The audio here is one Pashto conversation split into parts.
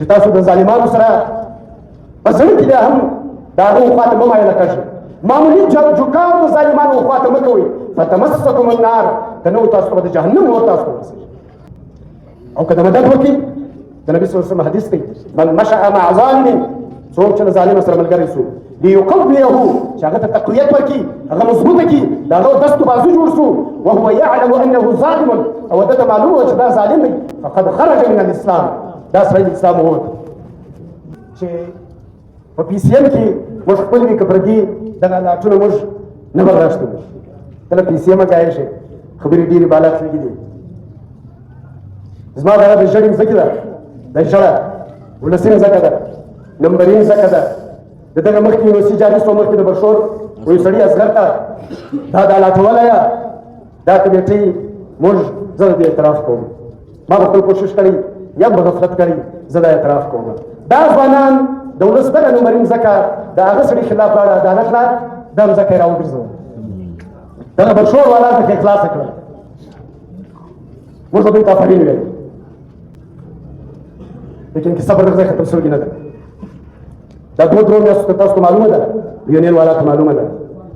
چې تاسو د ظالمانو سره په زړه کې بیا هم د هغو خواته مه مایله کړئ. معمولي جوکار د ظالمانو خواته مه کوئ. فتمسکم النار که نه و تاسو به د جهنم اور تاسو ورسېږي. او که د مدد وکړي د نبي صلی الله علیه وسلم حدیث دی من مشأ مع ظالم څوک چې له ظالم سره ملګری سو لیقویه چې هغه ته تقویت ورکړي هغه مضبوطه کړي د هغه دست و بازو جوړ سو وهو يعلم انه ظالم او ده ته معلومه وه چې دا ظالم دی فقد خرج من الاسلام دا سړی د اسلام ووت. چې په پی سی ایم کې موږ خپل وي که پردي دغه لاټونه موږ نه برداشت کوو. کله پی سی ایم ګایې شي خبرې ډېرې بالا خلګي دي. زما دغه د ژړې مځکې ده د ژړه 12 ځکه ده نمبرین ځکه ده د دغه مخکې یونیورسټي جاري سو مخکې د برشور وایي سړي اصغر ته دا د لاټولی دا کمیټۍ موږ زه د دې اعتراف کوم. ما به خپل کوشش کړی یا به غفلت کړی زه دا اعتراف کوم. دا ځوانان د ولس بله نمبرین ځکه د هغه سړي خلاف لاړه عدالت لا دا مځکه یې راوګرځوله دغه برشور والا ځکه یې خلاصه کړه. موږ به دوی ته آفرین ویل لیکن که صبر ځای ختم شوی نه ده. دا دوه درو میاشتو ته تاسو ته معلومه ده یونین والا ته معلومه ده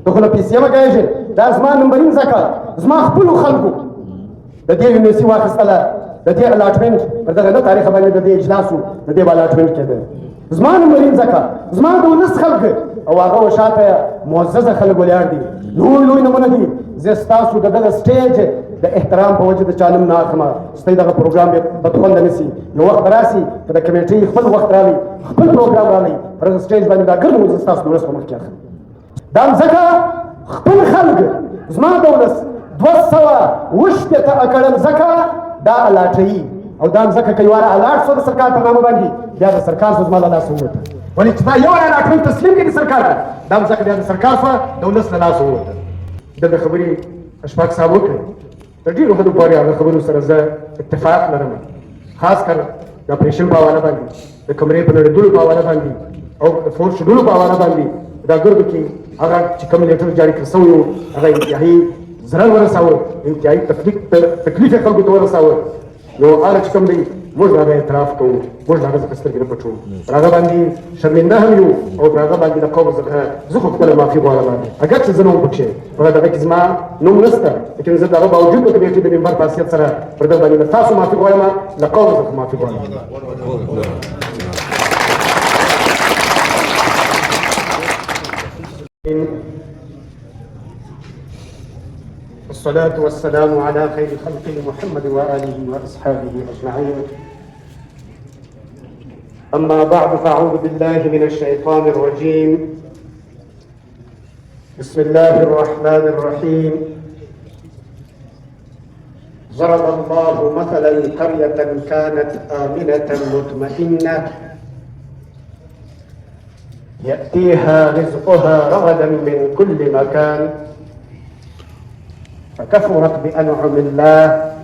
ته خو له پی سی ایم ګایږې دا زما نمبرین ځکه زما خپلو خلکو د دې یونیورسټي واخیستله د دې الاټمنټ پر دغه نه تاریخ باندې د دې اجلاسو د دې به الاټمنټ کېده زما نمبرین ځکه زما د ولس خلک او هغه وشاته معززه خلک ولاړ دي لوی لوی نمونه دي. زه ستاسو د دغه سټیج د احترام په وجه د چا نوم نه اخلمه. ستاسو دغه پروګرام به بدخونده نیسي. یو وخت به راسي که د کمیټۍ خپل وخت راغلی خپل پروګرام راغلی پر هغه سټیج باندې دا ګرم زه ستاسو د ولس په مخ کې اخلم. دا ځکه خپل خلک زما د ولس 280 اکړه ځکه دا الاټوي او دا ځکه که یواره الاټ سو د سرکار په نامه باندې بیا د سرکار سو زما له لاسه ووته ولې چې دا یو الاټمنټ تسلیم کړي د سرکار ته دا ځکه بیا د سرکار سوه د ولس له لاسه ووته. دغه خبرې اشفاق صاحب وکړې د ډېرو حدو پورې هغه خبرو سره زه اتفاق لرم خاص کر د اپریشن په حواله باندې د کمرې په نړېدلو په حواله باندې او د فورس شډولو په حواله باندې دا ګردو کې هغه چې کوم لیټر جاري کړی سوی و هغه انتهایي ضرر ورساوه انتهایي تکلیف یې خلکو ته ورساوه. نو هغه چې کوم دی موږ د هغه اعتراف کوو موږ د هغه څخه سترګې نه پټوو پر هغه باندې شرمنده هم یو او پر هغه باندې د قوم څخه زه خو خپله معافي غواړم اګر چې زه نه وم پکښې په دغه کې زما نوم نشته لیکن زه د هغه باوجود په کمیټې د ممبر په حیثیت سره پر دغه باندې له تاسو معافي غواړم له قوم څخه معافي غواړم. والصلاة والسلام على خير خلقه محمد وآله وأصحابه أجمعين. أما بعد فأعوذ بالله من الشيطان الرجيم. بسم الله الرحمن الرحيم. ضرب الله مثلا قرية كانت آمنة مطمئنة يأتيها رزقها رغدا من كل مكان فكفرت بأنعم الله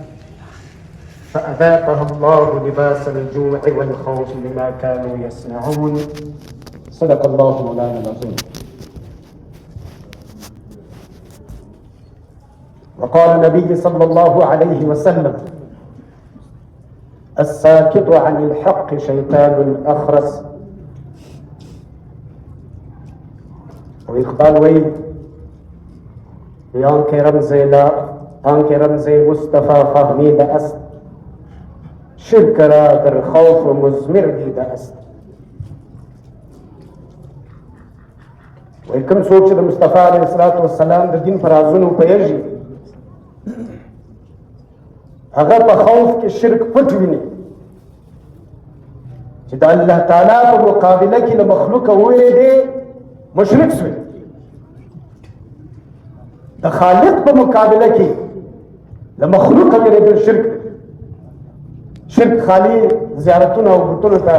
فأذاقها الله لباس الجوع والخوف بما كانوا يصنعون. صدق الله مولانا العظيم. وقال النبي صلى الله عليه وسلم الساكت عن الحق شيطان أخرس. وإقبال ويل آنکه رمز مصطفى فهمیده است شرک را در خوف مزمر دیده است. وای کوم څوک چې د مصطفی علیه السلام د دین په رازونو پوهېږي هغه په خوف کې شرک پټ ویني چې د الله تعالی په مقابله کې له مخلوقه وویرېدې مشرک شوی د خالق په مقابله کې د مخلوق ویرېدل شرک دی. شرک خالی زیارتونه او بتونو ته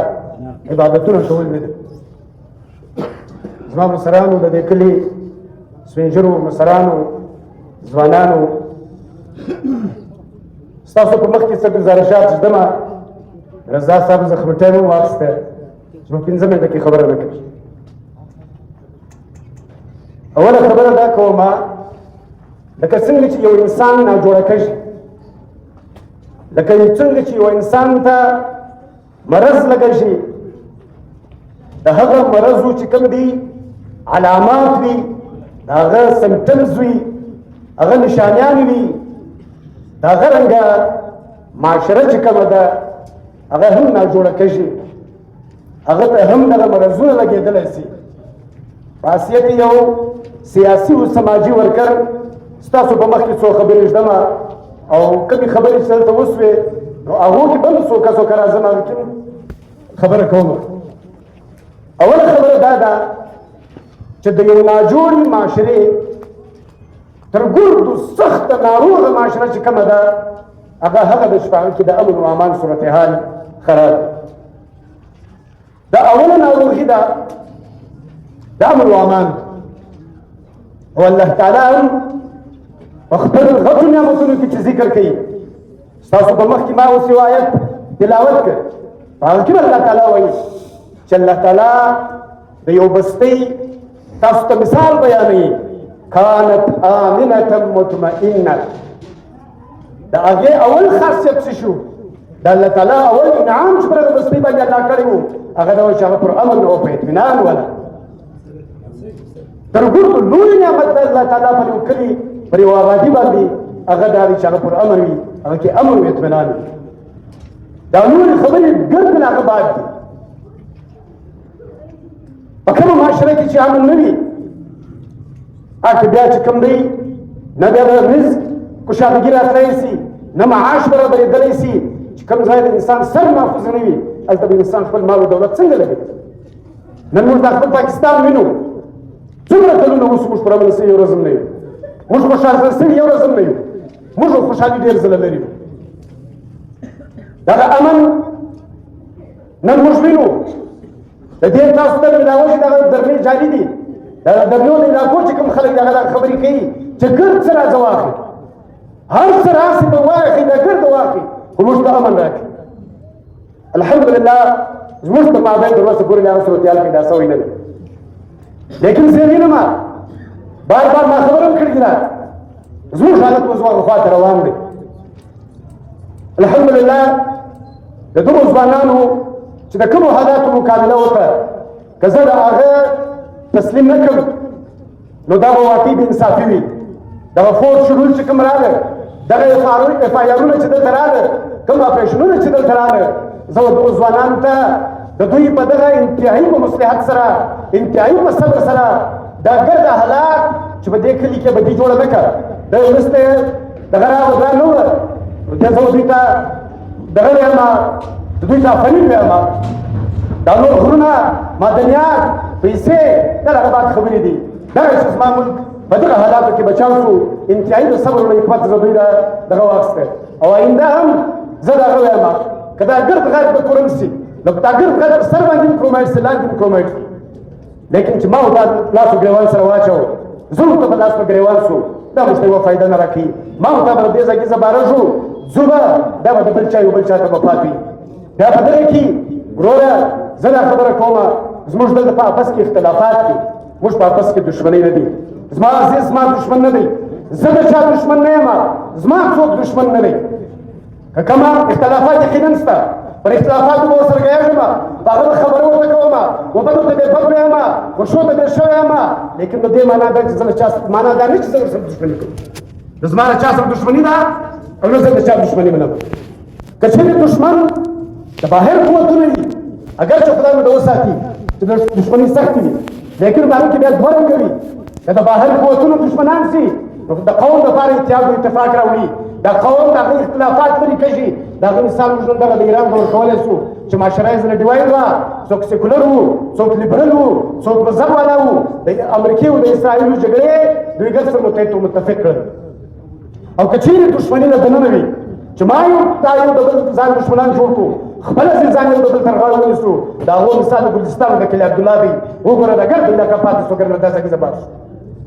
عبادتونه کول نه دي. زما مشرانو د دې کلي سپین ږیرو مشرانو ځوانانو ستاسو په مخ کې څه ګزارشات ږدمه رضا صاحب زه خپل ټایم هم واخیستی چې په 15 منټه کې خبره نه کوي. اوله خبره دا کومه لکه څنګه چې یو انسان ناجوړه کېږي لکه څنګه چې یو انسان ته مرض لګی شي د هغه مرضو چې کوم دي علامات وي د هغه سمپټمز وي هغه نشانیان وي د هغه رنګه معاشره چې کومه ده هغه هم ناجوړه کېږي هغه ته هم دغه مرضونه لګېدلی سي په حیثیت یو سیاسي او سماجي ورکر ستاسو په مخ کې څو خبرې ږدمه او کومې خبرې چې دلته وسوې نو هغو کې بل څو کسو که راځم هغه کې خبره کوم اوله خبره دا ده چې د یو ناجوړې معاشرې تر ګردو سخته ناروغه معاشره چې کومه ده هغه د شپاړل کې د امن و امان صورتحال خراب دا اوله ناروغي ده د امن و امان او الله تعالی هم په خپل غټو نعمتونو کې چې ذکر کوي ستاسو په مخ کې ما اوس یو آیت تلاوت کړ په هغه کې الله تعالی وایي چې الله تعالی د یو بستۍ تاسو ته مثال بیانوي كانت آمنة مطمئنة دا هغې اول خاصیت څه شو د الله تعالی اول انعام چې پر هغه بستۍ باندې الله کړی و هغه دا و چې هغه پر امن او په اطمینان وله تر ګردو لوی نعمت د الله تعالی پر یو کلي پر یو آبادي باندې هغه دا دی چې هغه پر امن وي هغه کې امن او اطمینان وي دا نورې خبرې ګرد نه هغه باد دي په کومه معاشره کې چې امن نه وي هغه بیا چې کوم دی نه بیا د رزق کشادګي راتلی سي نه معاش برابرېدلی سي چې کوم ځای د انسان سر محفوظ نه وي هلته به انسان خپل مال او دولت څنګه لګوي نن موږ دا خپل پاکستان وینو څومره کلونه اوس موږ پر امن سوي یو ورځ هم نه یو موږ خوشحاله سوي یو ورځ هم نه یو موږ خوشحالي ډېر ځله لري دغه امن نن موږ وینو د دې تاسو ته مې دا وایي دغه درنې جاري دي د درنو علاقو چې کوم خلک دغه خبرې کوي چې ګرد څه راځه واخلي هر څه راسي به واخلي د ګرد واخلي خو موږ ته امن راکړي الحمدلله زموږ په مابین تر اوسه پورې الله صورتحال پیدا سوی نه دی لیکن زه وینم بار بار ما خبره هم کړې ده زموږ حالت اوس هغه خواته روان دی الحمدلله د دومره ځوانانو چې د کومو حالاتو مقابله وکړه که زه د هغه تسلیم نه کړم نو دا به واقعي بې انصافي وي دغه فور شډول چې کوم راغی دغه اف آی آرونه چې دلته راغله کوم اپریشنونه چې دلته راغله زه دغو ځوانانو ته د دوی په دغه انتهایي په مصلحت سره انتهایي په صبر سره دا ګرده حالات چې په دې کلي کې بدي جوړه نه کړه دا وروسته دغه راغله نه وه بیا زه دوی ته دغه وایم د دوی ته افرین وایم دا نور غرونه معدنیات پیسې دا دغه بعد خبرې دي دغه چې زما ملک په دغه حالاتو کې بچاو شو انتهایي د صبر او حکمت زه دوی دغه واخیستی او آینده هم زه دغه وایم که دا ګرد غیر به کورن سي نو دا ګرد غیر په سر باندې هم کرومایټ سي لاندې هم کرومایټ سي لیکن چې ما او دا لاس په ګریوان سره واچو زه ورته په لاس په ګریوان سو دا موږ ته یوه فایده نه راکوي ما او تا به د دې ځای کې زه باره شو ځو به دا به د بل چا یو بل چا ته به پات وي بیا په دغه کې وروره زه دا خبره کومه زموږ دلته په آپس کې اختلافات دي موږ په آپس کې دښمنۍ نه دي زما عزیز زما دښمن نه دی زه د چا دښمن نه یم زما څوک دښمن نه دی که کومه اختلافات یقینا شته پر اختلافاتو به ورسره ګیږم په هغه به خبره ورته کوم وبلو ته بې بد ویم وشو ته بې ښه ویم لیکن د دې معنا دا چې زه له چا معنا دا نه چې زه ورسره دښمني کوم د زما له چا سره دښمني ده او نه زه د چا دښمني منم که چېرې دښمن د باهر قوتونه وي اگر چې خدای مې د وساتي چې د دښمني سختې وي لیکن په هغه کې بیا دوه رنګه وي که د باهر قوتونو دښمنان سي نو د قوم دپاره اتحاد او اتفاق راوړي دا قوم د هغه اختلافات لرې کړي د هغه مثال موږ نن دغه د ایران په ورکولی سو چې معاشره یې ځله ډیوایډ وه څوک سیکولر وو څوک لیبرل وو څوک مذهب والا وو د امریکې او د اسرائیلو جګړې دوی ګډ سره متحد او متفق کړل او که چیرې دښمني له دننه وي چې ما یو دا یو د بل ځان دښمنان جوړ کړو خپله ځان یو د بل تر غاړه ونیسو د هغو مثال د ګلجستان د کلي عبدالله دی وګوره د ګرد علاقه پاتې شو ګرنه دا ځای کې زبار شو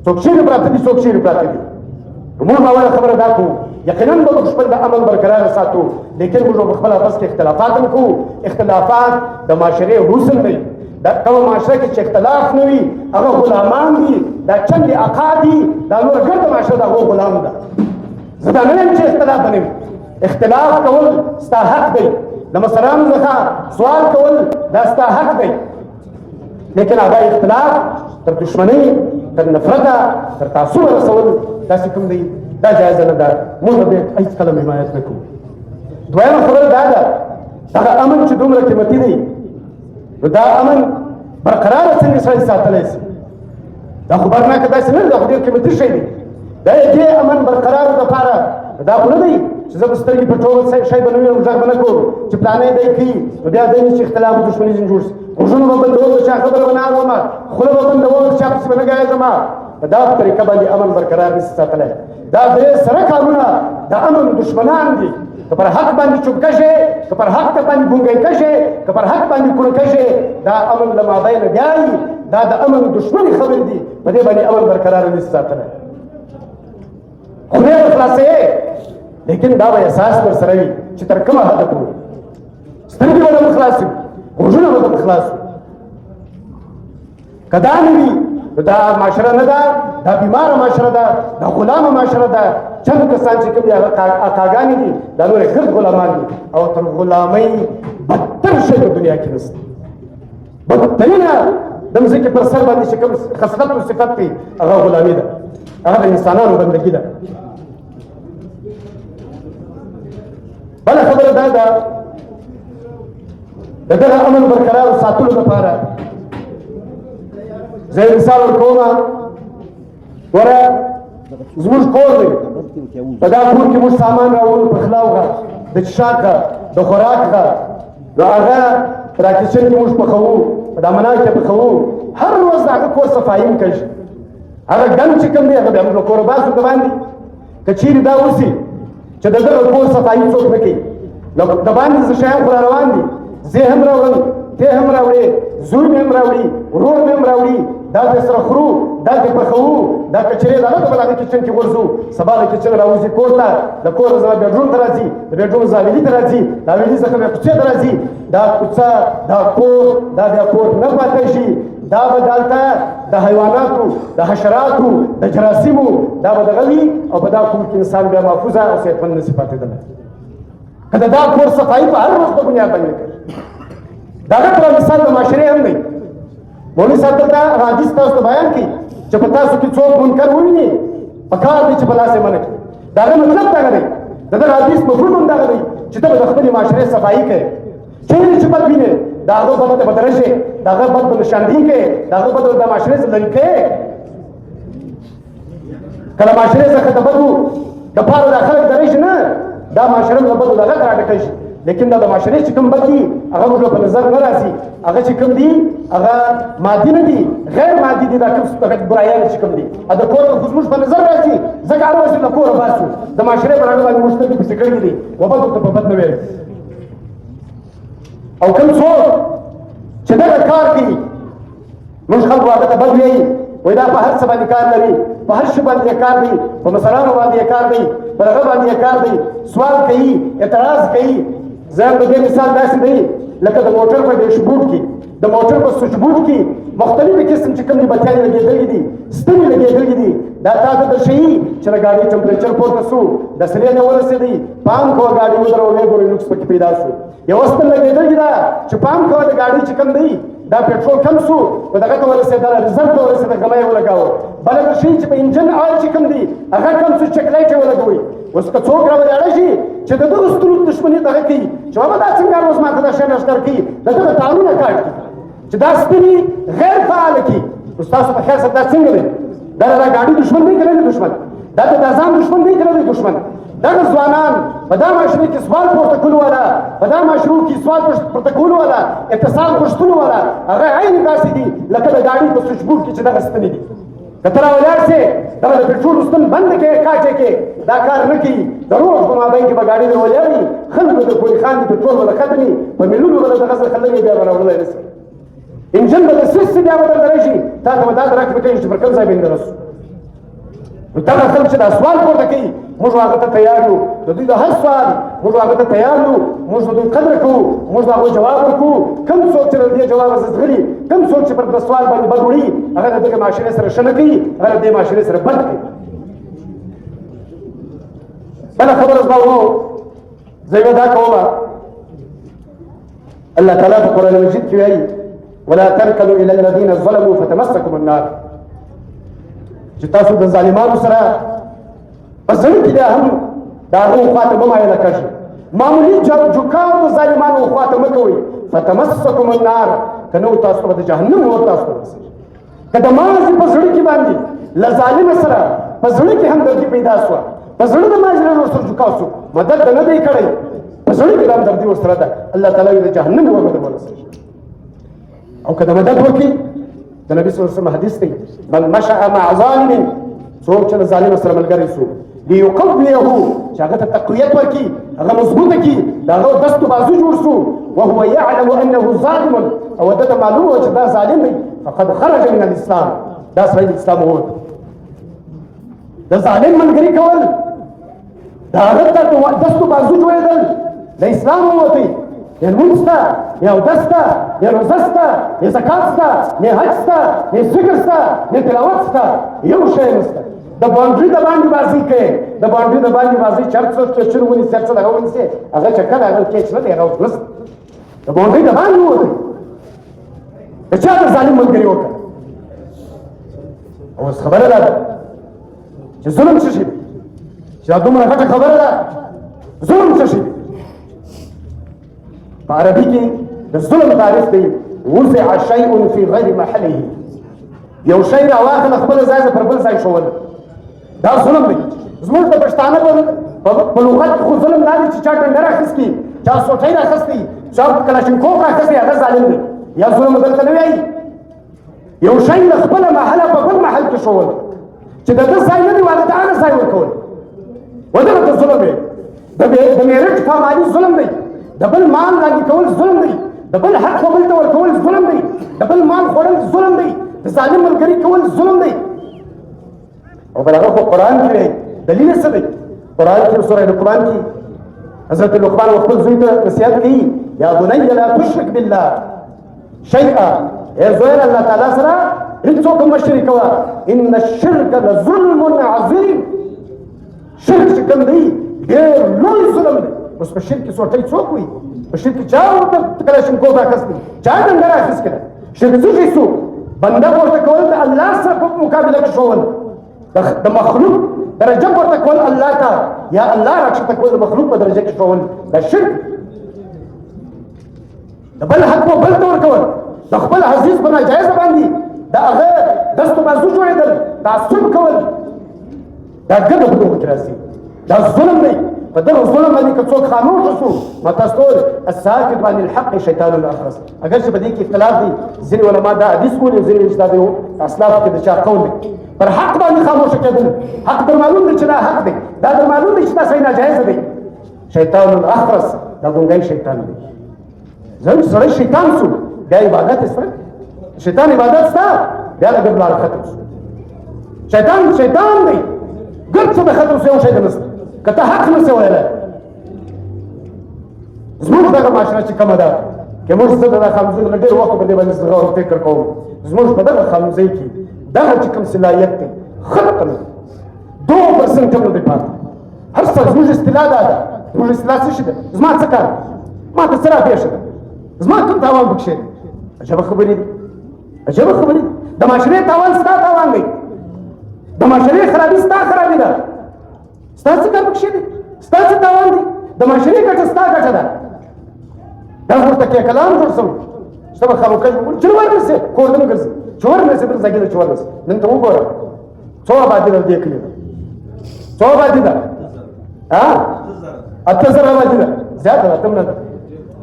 څوک چیرې پراته دي څوک چیرې پراته دي موږ به اوله خبره دا کوو یقینا به موږ خپل د امن برقرار ساتو لیکن موږ به خپل آپس کې اختلافات هم کوو اختلافات د معاشرې حسن دی دا کومه معاشره کې چې اختلاف نه وي هغه غلامان دي دا چندې اقا دي دا نور ګرده معاشره د هغو غلام ده زه دا نه یم چې اختلاف به نه وي اختلاف کول ستا حق دی د مشرانو څخه سوال کول دا ستا حق دی، لیکن هغه اختلاف تر دشمنۍ تر نفرته تر تعصب رسول داسې کوم دی دا جایزه نه ده، موږ به هېڅکله حمایت نه کوو. دویمه خبره دا ده دغه امن چې دومره قیمتي دی نو دا امن برقراره څنګه سړی ساتلی شي؟ دا خو برناکه داسې نه دی، دا خو ډېر قیمتي شی دی. دا یې دې امن برقرارو دپاره دا خو نه دی چې زه به سترګې پټوم شی به نه وینم غږ به نه کوم چې پلانی دی کوي نو بیا ځای نه چې اختلاف او دښمنیزم جوړ شي. غوږونه به بندول د چا خبره به نه اورمه، خوله به بندول د چا پسې به نه ګایږمه. په دا طریقه باندې امن برقرار نشي ساتلی. دا درې سره کارونه د امن دشمنان دي. که پر حق باندې چوپکه شي، که پر حق ته باندې ګونګی شي، که پر حق باندې کړکه شي، دا امن له مابینه بیایي. دا د امن دشمني خبرې دي، په دې باندې امن برقرار نشي ساتلی. خولې به خلاصوې لیکن دا به احساس در سره وي چې تر کومه حده پورې سترګې به نه خلاص وي، غوږونه به نه خلاص وي. که دا نه وي نو دا معاشره نه ده، دا بیماره معاشره ده، دا غلامه معاشره ده. چند کسان چې کوم دي هغه اکاګانې دي، دا نورې غرد غلامان دي او تر غلامۍ بدتر شی په دنیا کې نشته. بدترینه د مځکې پر سر باندې چې کوم خصلت او صفت دی هغه غلامي ده، هغه د انسانانو بندګي ده. بله خبره دا ده د دغه امن برقرار ساتلو لپاره زه یې مثال ورکوم. ګوره زموږ کور دی، په دا کور کې موږ سامان راوړو، پخلاوغه د څښاکه د خوراکه نو هغه په دا کچن کې موږ پخوو، په دا منار کې پخوو. هر ورځ د هغه کور صفایي هم کوي. هغه ګند چې کوم دی هغه بیا موږ له کوره باسو د باندې. که چیرې دا وسي چې د دغه کور صفایي څوک نه کوي نو د باندې څه شیان خو را روان دي، زه هم راوړم، ته هم راوړې، زوی مې هم راوړي، ورور مې هم راوړي، دا دې سره خورو، دا دې پخوو، دا کچرې دا نه ته به هغه کچن کې ورځو. سبا د کچن راوځي کور ته، د کور زما بیډروم ته راځي، د بیډروم زاویلي ته راځي، د حویلي څخه بیا کوڅې ته راځي. دا کوڅه دا کور دا بیا کور نه پاتې شي. دا به دلته د حیواناتو د حشراتو د جراثیمو دا به دغه وي او په دا کور کې انسان بیا محفوظه او صحتمند نشي پاتېدلی. که د دا کور صفایي په هر وخت په بنیاد باندې کوي. د هغه پر مثال د معاشرې هم دی. مولوي صاحب دلته هغه حدیث تاسو ته بیان کړي چې په تاسو کې څوک منکر وویني پکار دی چې په لاس یې منع کړي. د هغه مطلب دغه دی، د دغه حدیث مفهوم هم دغه دی چې ته به د خپلې معاشرې صفایي کوې. چیرې چې بد وینې د هغه بد ته به درشې، د هغه بد به نشاندهي کوې، د هغه بد د معاشرې څخه لرې کوې. که له معاشرې څخه د بدو دپاره دا خلک درشي نه، دا معاشره له بدو دغه راډکه شي. لیکن دا د معاشرې چې کوم بد دي هغه موږ په نظر نه راځي. هغه چې کوم دي هغه مادي نه دي، غیر مادي دي. دا کوم برایان چې کوم دي د کور خو زموږ په نظر راځي، ځکه هر ورځ له کوره باسو. د معاشرې په اړه باندې موږ سترګې پسې کړي دي و بدو ته په بد نه ویل. او کوم څوک چې دغه کار کوي موږ خلکو هغه ته بد وایي، وایي دا په هر څه باندې کار لري، په هر شي باندې کار دی، په مسلانو باندې کار دی، په هغه باندې کار دی، سوال کوي، اعتراض کوي. زه د دې مثال داسې دی لکه د موټر په ډیشبورډ کې، د موټر په سویچبورډ کې مختلفې قسم چې کوم دي بتیانې لګېدلې دي، ستنې لګېدلې دي. دا تا ته درښیي چې د ګاډۍ ټمپریچر پورته سو، د سرې نه ورسېدی، پام کوه ګاډۍ ودروه، ویې ګورئ نقص پکې پیدا شو. یوه ستن لګېدلې ده چې پام کوه د ګاډۍ چې کوم دی دا پېټرول کم سو، په دغه ته ورسېدله، ریزلټ ته ورسېده، غمی یې ولګاوه. بله درښیي چې په انجن آیل چې کوم دی هغه کم سو، چک لایټ یې ولګوئ. اوس که څوک راولاړه شي چې د دغه سترو دښمني دغه کوي چې بابا دا څنګه روز ماته دا شی لښکر کوي، د دغه تارونه کاټ کړي چې دا سپینې غیر فعاله کړي. نو ستاسو په خیال سره دا څنګه دی؟ دا د ګاډي دښمن دی که نه دی دښمن؟ دا د ځان دښمن دی که نه دی دښمن؟ دغه ځوانان په دا معاشرې کې سوال پورته کولو والا، په دا معاشرو کې سوال پورته کولو والا، اتصال غوښتلو والا هغه عین داسې دي لکه د ګاډي په سویچبورډ کې چې دغه ستنې دي. که ته راولاړ سې دغه د پېټرول ستن بنده کړې کاټې کې دا کار نه کوي. د روغ په مابین کې به ګاډي در ولاړي، خلکو د پورې خاندي، پېټرول به د ختمي، په میلیونو به د دغه څخه لږې بیا به راوړلی نه شي. انجن به د سویچ څه بیا به درته راشي، تا ته به دا درک به کوي چې پر کوم ځای به یې رسو. نو دغه خلک چې دا سوال پورته کوي موږ هغه ته تیار یو، د دوی د هر سوال موږ هغه ته تیار یو، موږ د دوی قدر کوو، موږ د هغوی جواب ورکوو. کوم څوک چې له دې جوابه زغلي، کوم څوک چې پر د سوال باندې بد وړي، هغه د دغه معاشرې سره ښه نه کوي، هغه د دې معاشرې سره بد کوي. بله خبره زما ورو زه یوه دا کومه الله تعالی په قرآن مجید کې وایي ولا ترکنوا الى الذين ظلموا فتمسكم النار چې تاسو د ظالمانو سره په زړه کې هم د هغو خواته مه مایله کړئ معمولي جوکار د ظالمانو خواته مه کوئ فتمسكم النار که نه تاسو به د جهنم اور تاسو ته ورسېږي که د مازې په زړه کې باندې له ظالمه سره په زړه کې همدردي پیدا شوه په زړه د مازې ورسره جوکاو شو مدد نه دی کړی په زړه کې د همدردي ورسره ده الله تعالی د جهنم اور به ورسېږي او که د مدد وکړي د نبي صلی الله علیه وسلم حدیث دی من مشى مع ظالم څوک چې له ظالم سره ملګری شو ليقويه چې هغه ته تقویت ورکړي هغه مضبوطه کړي د هغه دست و بازو جوړ شو وهو يعلم انه ظالم او ده معلومه چې دا ظالم دی فقد خرج من الاسلام دا سړی د اسلام ووت د ظالم ملګري کول د هغه ته دست و بازو جوړېدل د اسلام ووتی نه لمونځ شته نه اودس شته نه روژه شته نه زکات شته نه حج شته نه ذکر شته نه تلاوت شته یو شی نشته د باونډري د باندې بازي کوي د باونډري د باندې بازي چرڅ چرچر ونی چرڅ دغه ونیسي هغه چکر هغه کېچ نه دی هغه وس د باونډري د باندې وته د چا د ظالم ملګری وکړه اوس خبره ده چې ظلم څه شي چې دا دومره غټه خبره ده ظلم څه شي په عربي کې د ظلم تعریف دی وضع شیء فی غیر محله یو شی راواخله خپل ځای پر بل ځای شول دا ظلم دی زموږ د پښتانه په لغت خو ظلم نه دی چې چا ډنډر اخیستي چا سوټۍ راخیستي چا کلاشینکوف راخیستي هغه ظالم دی یا ظلم دلته نه وایي یو شی له خپله محله په بل محل کې شول چې د ده ځای نه دی واده د هغه ځای ورکول ودغه ظلم دی د میرټ پامالي ظلم دی د بل مال لاندې کول ظلم دی د بل حق بل ته ورکول ظلم دی د بل مال خوړل ظلم دی د ظالم ملګري کول ظلم دی او بل هغه قرآن کې دلیل څه دی قرآن کې سورہ لقمان کې حضرت لقمان خپل زوی ته نصیحت کوي یا بني لا تشرک بالله شیئا ای زوی الله تعالی سره هیڅوک مه شریک کوه ان الشرک لظلم عظیم شرک چې کوم دی ډېر لوی ظلم دی اوس په شرک کې سوټۍ څوک وي په شرک چا ورته کلاشینکوف راخیستی چا ډنډر اخیست کړه شرک څه شی سو بنده ورته کول د الله سره په مقابله کې شول د مخلوق درجه ورته کول الله ته یا الله راکښته کول د مخلوق په درجه کې شول دا شرک د بل حق بل ته ورکول د خپل عزیز په ناجایزه باندې د هغه دست و بازو جوړېدل تعصب کول دا ګډه په دغه کې راځي دا ظلم دی په دغه ظلم باندې که څوک خاموش شو ما تاسو ټول الساکت عن الحق شیطان الاخرس اگر چې په دې کې اختلاف دی ځینې علما دا حدیث کولی ځینې چې دا د اسلاف کې د چا قول دی پر حق باندې خاموش کېدل حق در معلوم دی چې دا حق دی دا در معلوم دی چې دا صحیح ناجایز دی شیطان الاخرس دا ګونګی شیطان دی ځکه سړی شیطان شو بیا عبادت یې سره شیطان عبادت ستا بیا د ګډ لاره ختم شو شیطان دی ګډ څه د ختم شو یو شی نشته که ته حق نشې ویلی زموږ دغه معاشره چې کومه ده که موږ زه د خانوزۍ نه ډېر وخت په دې باندې زغور فکر کوم زموږ په دغه خانوزۍ کې دغه چې کوم صلاحیت دی ختم 2% هم نه دی پاتې هر څه زموږ اصطلاح دا ده زموږ اصطلاح څه شي ده زما څه کار ما ته څه راپېښه ده زما کوم تاوان پکښې دی عجبه خبرې دي عجبه خبرې دي د معاشرې تاوان ستا تاوان دی د معاشرې خرابي ستا خرابي ده ستا څه کار پکښې دی ستا څه تاوان دی د معاشرې ګټه ستا ګټه ده دا ورته کې کلام جوړ شو چې به خاموکه چې ورنسې کور ته نه ګرځي چې ورنسې بل ځای ته چې ورنسې نن ته وګوره څو آبادي ده دې کلي ده څو آبادي ده 8000 آبادي ده زیاته ده کم نه ده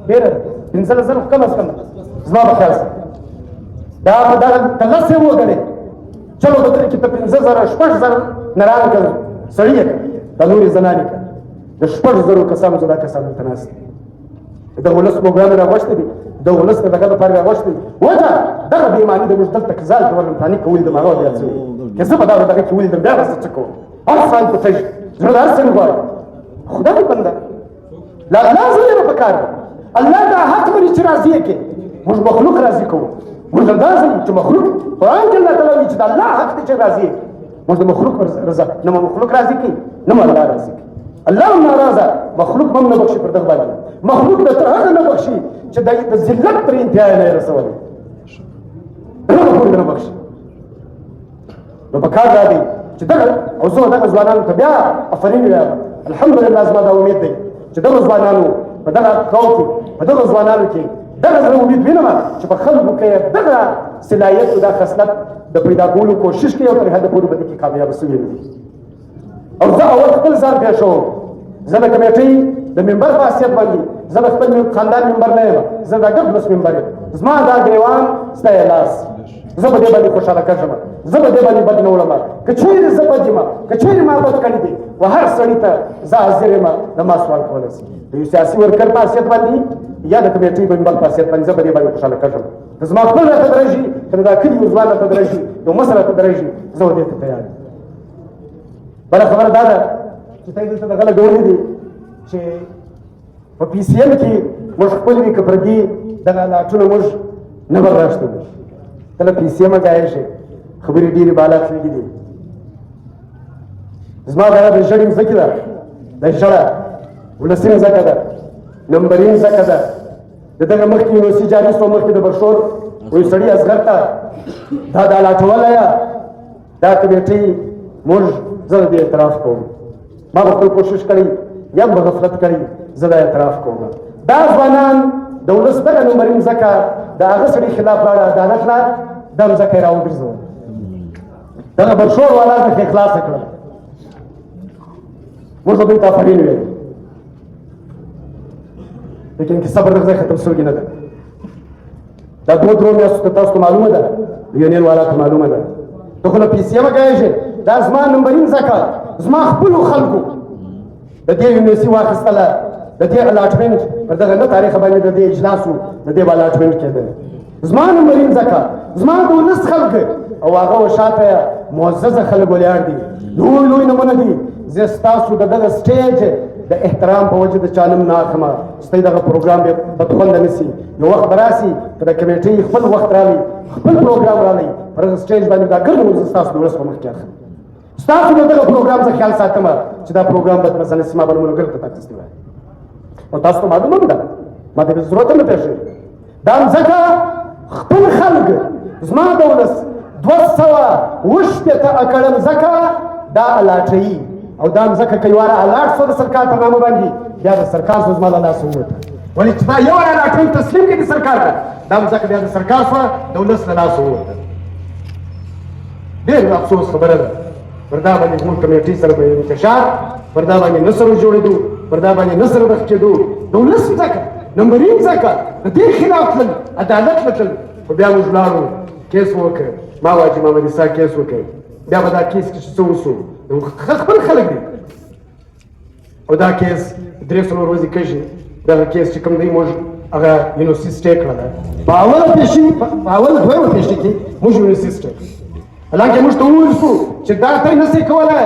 ډېره ده 15000 کم از کم زما په خیال سره دا که لس یې وګڼې چلو په دې کې ته 5000 6000 نه راغله سړی یې د نورې زنانې که د 6000 کسانو څخه دا کسان دلته ناست دي د ولس پروګرام راغوښتی دي د ولس د دغه لپاره راغوښتی دي وجه دغه بې ایماني د موږ دلته که ځال کول امتحاني کول د هغه بیا څه که زه به دا دغه کې ولیدم بیا به زه څه کوم هر سال په تږي زړه د هر څه نه غواړي خدای بنده لا الله زه پکار ده الله دا حق لري چې راضي یې کړي موږ مخلوق راضي کوو موږ دا چې مخلوق قرآن کې الله تعالی چې د الله حق دی چې راضي یې کړي موږ د مخلوق رضا نه مخلوق راضي کړي نه الله راضي کړي الله هم ناراضه، مخلوق هم نه بخشي پر دغه باندې. مخلوق د تر هغه نه بخشي چې د ذلت تر انتها نه یې رسولی، هغه پورې نه بخشي. نو په کار دا دی چې دغه او زه دغه ځوانانو ته بیا افرین وایم، الحمدلله زما دا امید دی چې دغه ځوانانو په دغه قوم کې په دغه ځوانانو کې دغه زه امید وینم چې په خلکو کې دغه صلاحیت او دا خصلت د پیدا کولو کوشش کوي او تر حده پورې به دې کې کامیاب شوي دي. او زه اول خپل ځان پېښوم، زه د کمیټۍ د ممبر په حیثیت باندې زه د خپل خاندان ممبر نه یم، زه د ګډ مس ممبر یم. زما دا ګریوان ستا یې لاس، زه به دې باندې خوشحاله کېږم، زه به دې باندې بد نه وړم. که چېرې زه بد یم، که چېرې ما بد کړي دي، و هر سړي ته زه حاضر یم د ما سوال کولی شي. د یو سیاسي ورکر په حیثیت باندې یا د کمیټۍ ممبر په حیثیت باندې زه به دې باندې خوشحاله کېږم. که زما خپل راته درېږي، که دا کلي یو ځوان راته درېږي، یو مشر راته درېږي، زه به دې ته تیار یم. بله خبره دا ده چې ته دلته دغه لګولې دي چې په پی سی ایم کې موږ خپل وي که پردي دغه لاټونه موږ نه برداشت کوو. ته له پی سی ایم ګایې شې، خبرې ډېرې بالا تللې دي. زما دا د ژړې مځکې ده، د ژړه ولسي مځکه ده، نمبري مځکه ده. د دغه مخکې یونیورسټي جاري شو، مخکې د برشور یو سړي اصغر ته دا د لاټولی دا کمیټۍ موږ زه د دې اعتراف کوم. ما به خپل کوشش کړی یا به غفلت کړی، زه دا اعتراف کوم. دا ځوانان د ولس دغه نمبري مځکه د هغه سړي خلاف لاړه، عدالت لا دا مځکه یې راوګرځوله، دغه برشور والا ځکه خلاصه کړله. موږ به دوی ته افرین ویل، لیکن که صبر دغه ځای ختم شوی نه ده. دا 2-3 میاشتو ته تاسو ته معلومه ده، یونین والا ته معلومه ده. ته خو له پی سی ایم ګایې دا زما نمبري مځکه زما خپلو خلکو د دې یونیورسټي واخیستله، د دې الاټمنټ پر دغه نه تاریخ باندې د دې اجلاسو د دې به الاټمنټ کېدل. زما نمبري مځکه زما د ولس خلک او هغه وشاته معززه خلک ولاړ دي، لوی لوی نمونه دي. زه ستاسو د دغه سټیج د احترام په وجه د چا نوم نه اخلم، ستاسو دغه پروګرام به په خوند نیسي. یو وخت به راسي که د کمیټۍ خپل وخت رالی، خپل پروګرام رالی، پر دغه سټیج باندې دا ګرد زه ستاسو د ولس په مخ کې اخلم. ستاسو د دغه پروګرام زه خیال ساتم چې دا پروګرام به مثلا سیمه بل ملګرو ته تاسو دی او تاسو ته معلومه ده، ما ته ضرورت نه پېښ دا مځکه خپل خلک زما د ولس 200 اکړه مځکه دا الاټوي او دا مځکه که یواره الاټ شو د سرکار په نامه باندې، بیا د سرکار شو زما له لاسه ووته. ولې چې دا یو الاټوي تسلیم کړي د سرکار ته، دا مځکه بیا د سرکار شوه د ولس له لاسه ووته. ډېر افسوس خبره ده. پر دا باندې زموږ کمیټۍ سره به انتشار، پر دا باندې نه سره جوړېدو، پر دا باندې نه سره رخ کېدو. د ولس مځکه نمبري مځکه د دې خلاف تلل، عدالت نه تلل. خو بیا موږ ولاړو، کیس وکړ، ما واجي محمد عیسی کیس وکړ. بیا به دا کیس کې څه وشو، خپل خلک دي او دا کیس 300 ورځې کېږي. دغه کیس چې کوم دی موږ هغه یونیورسټي سټې کړله. په اوله پیشي په اول دویمه پیشي کې موږ یونیورسټي سټې کړه. حالانکه موږ ته وویل شو چې دا ته نشئ کولی،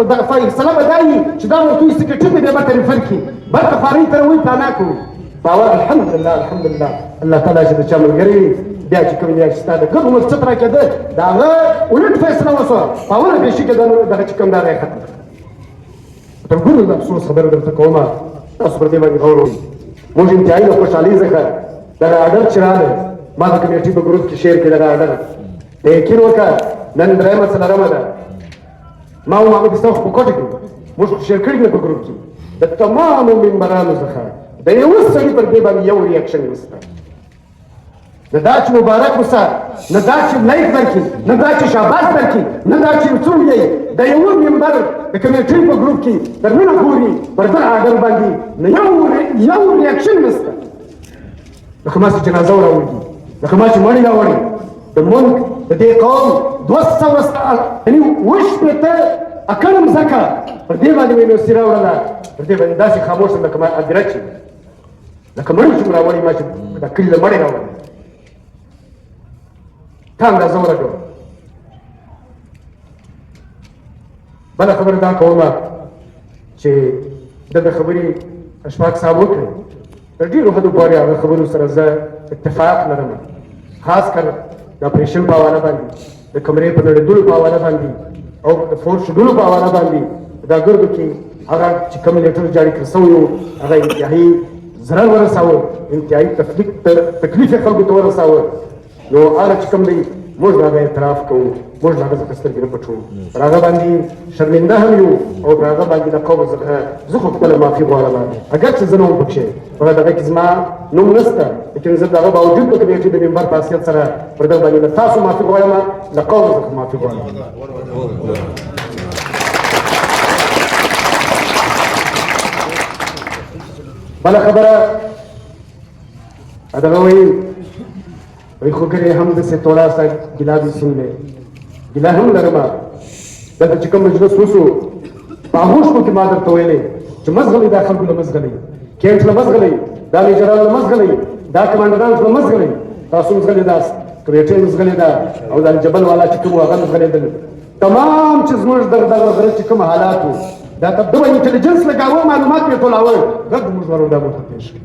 دغه فیصله به دا وي چې دا ورته سکرټري دی بیا به ریفر کړي، بلکې خوارۍ ته وایي پلانه کوو. په اول الحمدلله الحمدلله الله تعالی چې د چا ملګری وي، بیا چې کوم دی چې ستا د ګډ مسجد راکېده د هغه الټ فیصله وشوه. په اوله پیشي کې دغه چې کوم دا دی ختم. تر ټولو د افسوس خبره درته کوم، تاسو پر دې باندې غور وکړئ. موږ انتهایي د خوشحالۍ څخه دغه اډر چې راغی، ما د کمیټۍ په ګروپ کې شیر کړي دغه اډر. د یقین وکړه نن درېیمه څلورمه ده، ما او محمد عیسی خو په کوټه کې موږ شیر کړي دي په ګروپ کې د تمامو ممبرانو څخه د یوه سړي پر دې باندې یو ریاکشن نشته. نه دا چې مبارک وسه، نه دا چې لایک درکړي، نه دا چې شاباس درکړي، نه دا چې څه ووایي. د یوه ممبر د کمیټۍ په ګروپ کې تر ننه پورې پر دغه اډر باندې نه یو ریاکشن نشته. لکه ما چې جنازه راوړي، لکه ما چې مړی راوړي د ملک د دې قوم 200 یعنې 80 اکړه مځکه پر دې باندې مې یونیورسټي راوړله. پر دې باندې داسې خاموش یم لکه ما ادره چې لکه مړی چې م راوړي، ما چې د کلي له مړی راوړي. تا اندازه ولګوه. بله خبره دا کومه چې دغه خبرې اشفاق صاحب وکړې، تر ډېرو حدو پورې هغه خبرو سره زه اتفاق لرم، خاص کر د اپریشن په حواله باندې، د کمرې په نړېدلو په حواله باندې او د فورس شډولو په حواله باندې. دا ګردو کې هغه چې کوم لیټر جاری کړی سوی و هغه انتهایي ضرر ورساوه، انتهایي تکلیف یې خلکو ته ورساوه. نو هغه چې کوم دی موږ د هغه اعتراف کوو، موږ د هغه څخه سترګې نه پټوو، پر هغه باندې شرمنده هم یو او پر هغه باندې د قوم څخه زه خو خپله معافي غواړم، اګر چې زه نه وم پکښې په دغه کې زما نوم نشته، لیکن زه د هغه باوجود په کمیټې د ممبر په حیثیت سره پر دغه باندې له تاسو معافي غواړم، له قوم څخه معافي غواړم. بله خبره دغه وایي خو ګرې هم داسې توړه سا ګیلا دې سین دی، ګیلا هم لرم. دلته چې کوم مجلس وشو په هغو شپو کې ما درته ویلې چې مزغلئ دا خلکو له مزغلئ، کیمپ له مزغلئ، دا میجران له مزغلئ، دا کمانډران له مزغلئ، تاسو مزغلئ دا کمیټې مزغلئ ده او دا جبل والا چې کوم هغه مزغلېدل. تمام چې زموږ دغه غره چې کوم حالات وو دا تبدو انټلیجنس لګاوه، معلومات مې ټولول، غږ موږ ورو دا موږ ته پېښ کړي.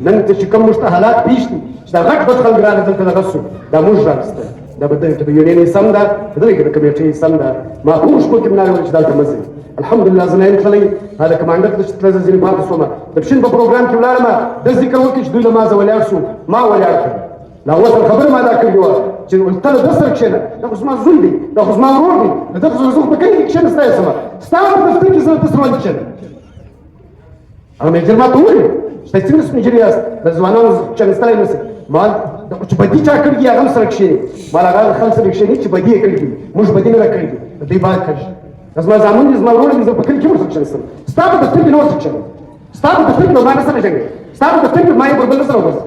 نن چې کوم موږ ته حالات پېښ دي چې دا غټ غټ خلک راغلل دلته دغه شو، دا موږ رانسته، دا به دلته د یونین سم ده، په دغه کې د کمیټې سم ده. ما په شپو کې مې ویل چې دلته مه ځئ. الحمدلله زه نه یم تللی، دا کمانډر ته چې تللی ځینې پاتې شوم، د پښین په پروګرام کې ولاړم، د ذکر وکړي چې دوی له ما زه ولاړ شو، ما ولاړ کړم. لا اوس خبره ما دا کړې وه چې ته له ده سره کښېنه، دا خو زما زوی دی، دا خو زما ورور دی، د دغه زه خو په کلي کې کښېنه ستا یې سمه، ستا په دفتر کې زه ته سره باندې کښېنم. هغه میجر ما ته وویل چې تاسو څنګه میجر یاست، د ځوانانو چنګستلی نه سئ، ما چې بدي چا کړي دي هغه هم سره کښېني، ما له هغه خلک سره کښېني چې بدي یې کړي دي، موږ بدي نه ده کړي دي، د دوی باید کړي. دا زما زامن دي، زما ورور دي، زه په کلي کې ورسره کښېنستم، ستا په دفتر کې نه ورسره کښېنم، ستا په دفتر کې له ما نه سره جنګوي، ستا په دفتر کې ما یې پر بل نه سره وباسم،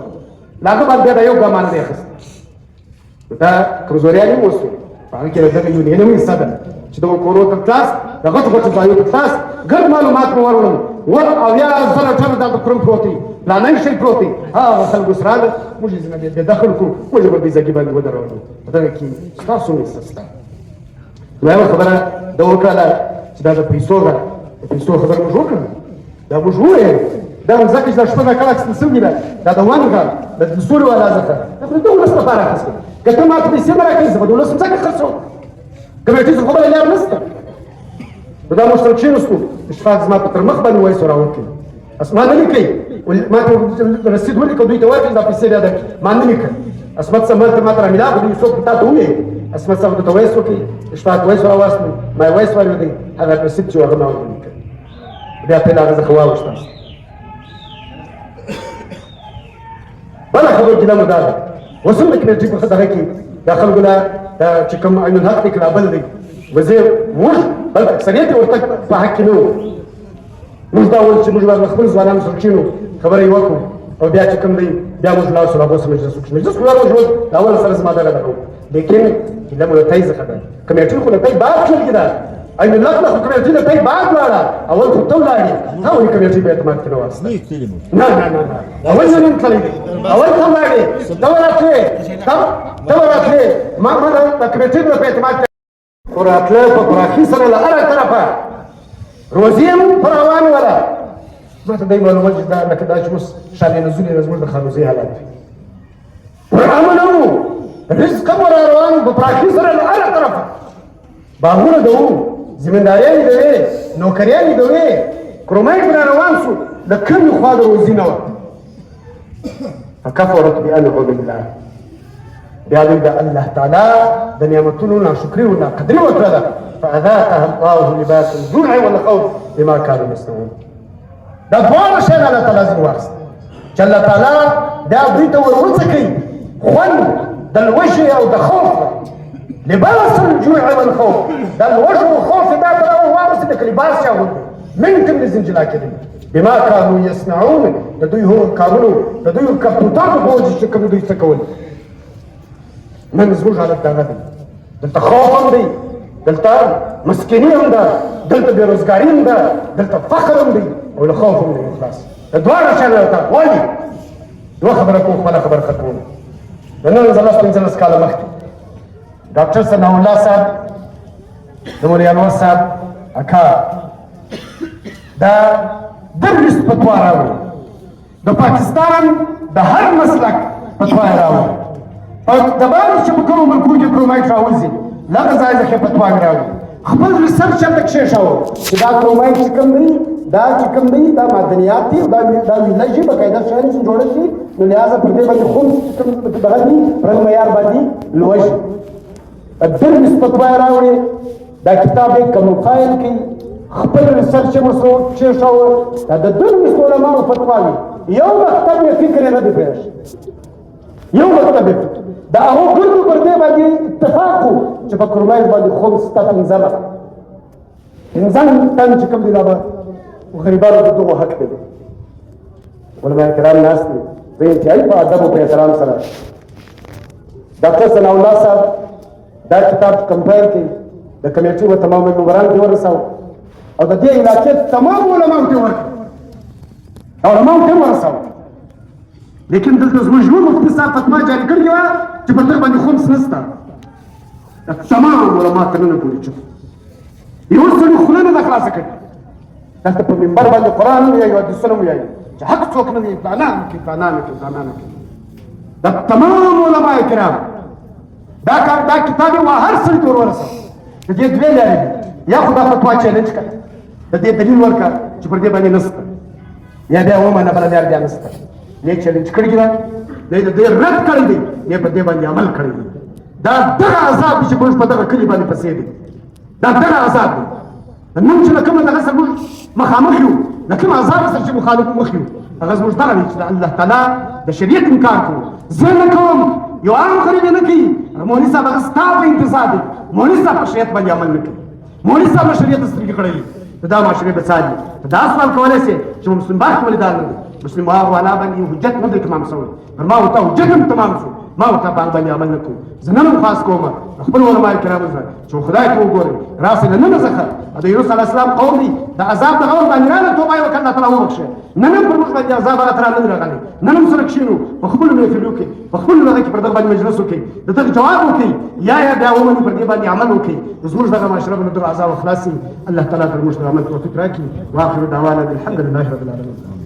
له هغه بعد بیا دا یو ګام ما نه دی اخیستی. دا کمزوریان هم اوس وو، په هغه کې د دغه یونین هم حصه ده چې د کورو تر کلاس د غټو غټو ځایونو تر کلاس ګډ معلومات مې ورولم، 80,000 ټنه دا کرم پروت دی، پلانی شی پروت دی، هغه خلکو اوس راغله، موږ یې ځینې بې دخل کړو، موږ یې په بېزګي باندې ودرولو. په دغه کې ستاسو هم حصه شته. دویمه خبره ده وکړله چې دا د پیسو ده، د پیسو خبره موږ وکړله، دا موږ وویل دا ځکه چې دا شپه دا کله اخیستل سوي ده، دا د ونګه د سوري والا ځکه دا خو د ولس لپاره اخیستل، که ته ما ته پیسې نه راکوې زه به د ولس ځکه خرڅوم، کمیټې څه خو بله لار نشته. نو دا موږ سره کښېنستو، اشفاق زما په تر مخ باندې وایس راوکړي، اسما نه لیکئ، ما ته رسید ولیکه دوی ته ورکړي دا پیسې بیا درکړي، ما نه لیکل، اسمت صاحب ما ته رامیلاغ دوی څوک تا ته وویل، اسمت صاحب ته وایس وکړي، اشفاق وایس راواستم، ما یې وایس واورېدی، هغه رسید چې و هغه ما ولیکل، بیا پیل هغه څخه واوښتم. بله خبر ګیله مو دا ده، اوس هم د کمیټې په دغه کې دا خلکو له دا چې کوم عین الحق دی کلابل دی وزیر موږ بلکې اکثریت یې ورته په حق کې نه وو، موږ دا وویل چې موږ به خپل ځوانانو سره کښېنو، خبره یې وکړو او بیا چې کوم دی بیا موږ ولاړ شو، هغو سره مجلس وکړو، مجلس خو ولاړ شو، د اول سره زما دغه دغه و، لیکن ګیله مو له تۍ څخه ده، کمیټې خو له تۍ بعد چلګې ده، عین الحق نه خو کمیټې له تۍ بعد ولاړه، اول خو ته ولاړې، تا ولې کمیټې په اعتماد کې نه واخیسته؟ نه نه نه نه، اول نه نن تللی دی، اول ته ولاړې، ته وراتلې، ته وراتلې، ما د کمیټې په اعتماد کې خو راتله په پراخي سره له هره طرفه روزي هم پر روان وله، ما ته دی معلومات چې دا لکه دا چې اوس شالې نزولې ده زموږ د خانوزۍ حالات دي، پروګرامونه وو، رزق هم را روان په پراخي سره له هره طرفه، باغونه ده وو، زمینداریانې ده وې، نوکریانې ده وې، کرومایټ را روان شو، د کومې خوا د روزي نه وه. فکفرت بانعم الله، بیا دوی د الله تعالی د نعمتونو ناشکري او ناقدري وکړله، فاذاقها الله لباس الجوع والخوف بما كانوا يصنعون. دا دواړه شیان الله تعالی ځینې واخیست چې الله تعالی بیا دوی ته ور وڅکوي خوند د لوږې او د خوف، لباس الجوع والخوف، دا لوږ او خوف یې بیا ته راورسېد که لباس یې اغوندي من کوم نه زنجلا کېدی، بما كانوا يصنعون، د دوی هغو کارونو د دوی کمپیوټر په وجه چې کوم دوی څه کول. نن زموږ حالت دغه دی، دلته خوف هم دی، دلته مسکیني هم ده، دلته بېروزګاري هم ده، دلته فقر هم دی او له خوف هم دی. خلاص د دواړو شیانو ورته ولې دوه خبره کوم، خپله خبره ختموم. د نن 15 کاله مخکې ډاکټر ثناء الله صاحب د مولوي انور صاحب اکا دا 20 فتوا راوړي، د پاکستان د هر مسلک فتوا یې راوړي، او د باندې چې په کومو ملکونو کې کرومایټ راوځي لږ ځای ځکه فتوا مې راوړي، خپل ریسرچ هم کېښاوه چې دا کرومایټ چې کوم دی دا معدنیات دي دا ویله شي باقاعده شیانې چې جوړه شي نو لهذا پر دې باندې خون چې کوم دغه دي پر هغه معیار باندې لوړ شي بل نسبت وایي راوړي دا کتاب یې کموفایل کوي خپل ریسرچ یې ورسره کېښاوه دا د دغو علماو فتواوي یو مکتب یې فکر یې نه دی پرېښی یو مکتب یې فکر د هغو ګردو پر دې باندې اتفاق و چې په کرومایټ باندې خبز سته پنځم تن چې کوم دی دا به غریبانو د دغو حق دی علما کرام ناست دي زه انتهایي په ادب او په احترام سره ډاکټر ثناء الله صاحب دا کتاب کمپایل کړي د کمیټې و تمام ممبرانو ته ورساوه او د دې علاقې تمام علماو ته ورکړه علماو ته ورساوه لیکن دلته زموږ ژوند مفتي صاحب فتوا جاري کړې وه چې په دغه باندې خمس نشته تمام علما تر ننه پورې چوپ یو سړي خوله نه ده خلاصه کړې دلته په منبر باندې قرآن هم ویایي او حدیثونه هم ویایي چې حق څوک نه وي فلانا نه کوي فلانا نه کوي فلانا نه کوي دا تمام علما کرام دا کتاب یې هر سړي ته ور ورسوه د دې دوې لارې دي یا خو دا فتوا چیلنج کړه د دې دلیل ورکړه چې پر دې باندې نشته یا بیا ومنه بله لار بیا نشته یې چیلنج کړي ده دی د دې رد کړی دی یې په دې باندې عمل کړی دی دا دغه عذاب چې موږ په دغه کلي باندې پسې دی دا دغه عذاب دی نن چې له کومه دغه سره موږ مخامخ یو له کوم عذاب سره چې مخالف مخ یو هغه زموږ دغه دی چې د الله تعالی د شریعت انکار کوو زه نه کوم یو عام غریب یې نه کوي مولوي صاحب هغه ستا په انتظار دی مولوي صاحب په شریعت باندې عمل نه کوي مولوي صاحب له شریعت سترګې کړی دا معاشرې به څاري دا سوال کولی شي چې مسلم باغ ولې دا نه دی مسلم باغ والا باندې حجت نه دی تمام شوی پر ما ورته حجت هم تمام شو ما ورته په هغه باندې عمل نه کوم زه نن هم خاص کوم خپل علما کرامو سره چې خدای ته وګورئ راسې له ننه څخه د یونس علیه السلام قوم دی د عذاب د غور باندې راغله توبه یې وکړه الله تعالی وبخښه نن هم پر موږ باندې عذاب هغه ترا نه دی راغلی نن هم سره کښېنو په خپلو محفلو کې په خپلو هغه کې پر دغه باندې مجلس وکړئ د دغه جواب وکړئ یا بیا ومنو پر دې باندې عمل وکړئ زموږ دغه معاشره به له دغه عذاب خلاص شي الله تعالی پر موږ عمل توفیق راکړي واخر دعوانا الحمد لله رب العالمین